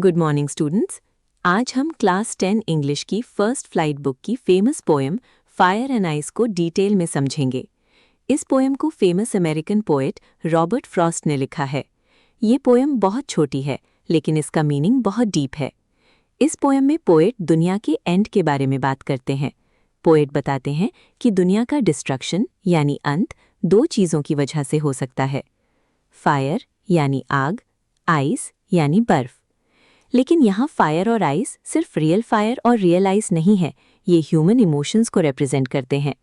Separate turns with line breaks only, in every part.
Good morning students. आज हम class 10 English की फर्स्ट फ्लाइट बुक की famous poem fire and ice को डिटेल में समझेंगे। इस पोएम को famous American poet Robert Frost ने लिखा है। ये पोएम बहुत छोटी है लेकिन इसका मीनिंग बहुत डीप है। इस पोएम में पोएट दुनिया के एंड के बारे में बात करते हैं। पोएट बताते हैं कि दुनिया का डिस्ट्रक्शन यानी अंत दो चीज़ों की वजह से हो सकता है, फायर यानी आग, आइस यानी बर्फ। लेकिन यहाँ फायर और आइस सिर्फ रियल फायर और रियल आइस नहीं है, ये ह्यूमन इमोशंस को रिप्रेजेंट करते हैं।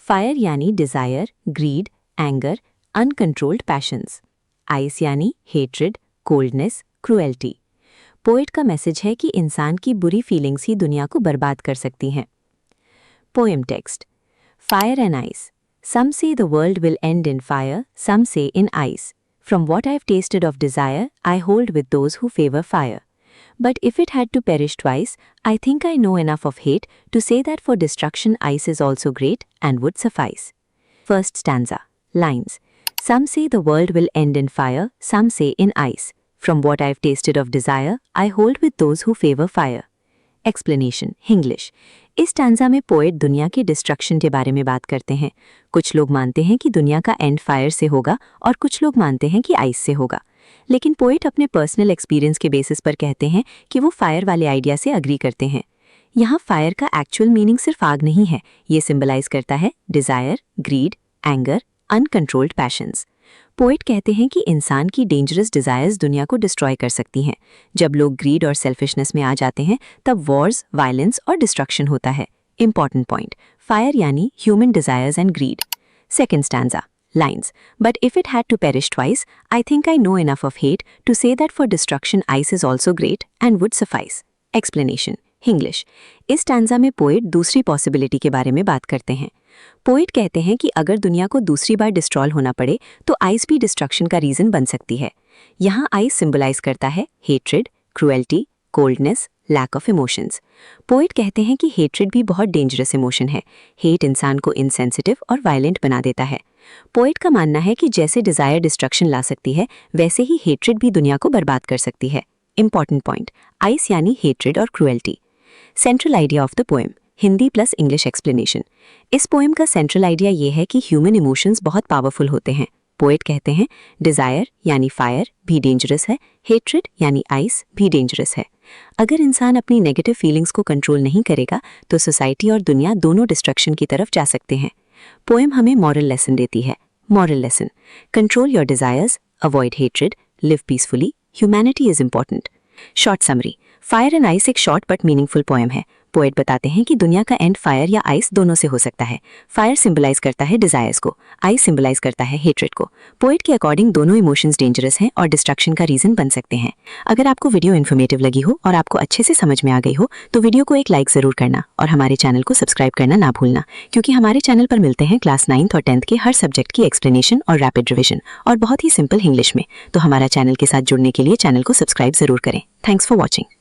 फायर यानी desire, greed, anger, uncontrolled passions. Ice यानी हेट्रेड, कोल्डनेस, क्रुएल्टी। पोएट का मैसेज है कि इंसान की बुरी फीलिंग्स ही दुनिया को बर्बाद कर सकती हैं। Poem text. Fire and ice. Some say the world will end in fire, some say in ice. From what I've tasted of desire, I hold with those who favor fire. But if it had to perish twice, I think I know enough of hate to say that for destruction ice is also great and would suffice. First stanza. Lines. Some say the world will end in fire, some say in ice. From what I've tasted of desire, I hold with those who favor fire. Explanation English. इस stanza में poet दुनिया के destruction के बारे में बात करते हैं। कुछ लोग मानते हैं कि दुनिया का एंड फायर से होगा और कुछ लोग मानते हैं कि आइस से होगा। लेकिन पोएट अपने पर्सनल एक्सपीरियंस के बेसिस पर कहते हैं कि वो फायर वाले आइडिया से अग्री करते हैं। यहाँ फायर का एक्चुअल मीनिंग सिर्फ आग नहीं है, ये सिंबलाइज करता है desire, greed, anger, uncontrolled passions. Poet कहते हैं कि इंसान की डेंजरस डिज़ायर्स दुनिया को डिस्ट्रॉय कर सकती हैं। जब लोग ग्रीड और सेल्फिशनेस में आ जाते हैं तब वॉर्स, वायलेंस और डिस्ट्रक्शन होता है। इंपॉर्टेंट पॉइंट, फायर यानी human desires and greed. Second stanza. Lines. But if it had to perish twice, I think I know enough of hate to say that for destruction ice is also great and would suffice. Explanation English. इस stanza में poet दूसरी possibility के बारे में बात करते हैं। Poet कहते हैं कि अगर दुनिया को दूसरी बार डिस्ट्रॉय होना पड़े तो आइस भी डिस्ट्रक्शन का रीजन बन सकती है। यहाँ आइस सिंबलाइज करता है hatred, cruelty, coldness, lack of emotions. Poet कहते हैं कि हेट्रेड भी बहुत डेंजरस इमोशन है। हेट इंसान को इनसेंसिटिव और वायलेंट बना देता है। पोएट का मानना है कि जैसे डिज़ायर डिस्ट्रक्शन ला सकती है वैसे ही हेट्रेड भी दुनिया को बर्बाद कर सकती है। इंपॉर्टेंट पॉइंट, आइस यानी हेट्रेड और cruelty. Central idea of the poem, Hindi plus English explanation. इस पोएम का सेंट्रल आइडिया ये है कि ह्यूमन इमोशंस बहुत पावरफुल होते हैं। पोएट कहते हैं डिज़ायर यानी फायर भी डेंजरस है, हेट्रेड यानी आइस भी डेंजरस है। अगर इंसान अपनी नेगेटिव फीलिंग्स को कंट्रोल नहीं करेगा तो सोसाइटी और दुनिया दोनों डिस्ट्रक्शन की तरफ जा सकते हैं। पोएम हमें मॉरल लेसन देती है। Moral lesson, control your desires, avoid hatred, live peacefully, humanity is important. Short summary, fire and ice एक शॉर्ट बट मीनिंगफुल पोएम है। पोएट बताते हैं कि दुनिया का एंड फायर या आइस दोनों से हो सकता है। फायर सिंबलाइज करता है डिज़ायर्स को, आइस सिंबलाइज करता है हेट्रेड को। पोएट के अकॉर्डिंग दोनों इमोशंस डेंजरस हैं और डिस्ट्रक्शन का रीजन बन सकते हैं। अगर आपको वीडियो इन्फॉर्मेटिव लगी हो और आपको अच्छे से समझ में आ गई हो तो वीडियो को एक लाइक ज़रूर करना और हमारे चैनल को सब्सक्राइब करना ना भूलना, क्योंकि हमारे चैनल पर मिलते हैं क्लास 9th और 10th के हर सब्जेक्ट की एक्सप्लेनेशन और रैपिड रिविजन और बहुत ही सिंपल इंग्लिश में। तो हमारा चैनल के साथ जुड़ने के लिए चैनल को सब्सक्राइब ज़रूर करें। Thanks for watching.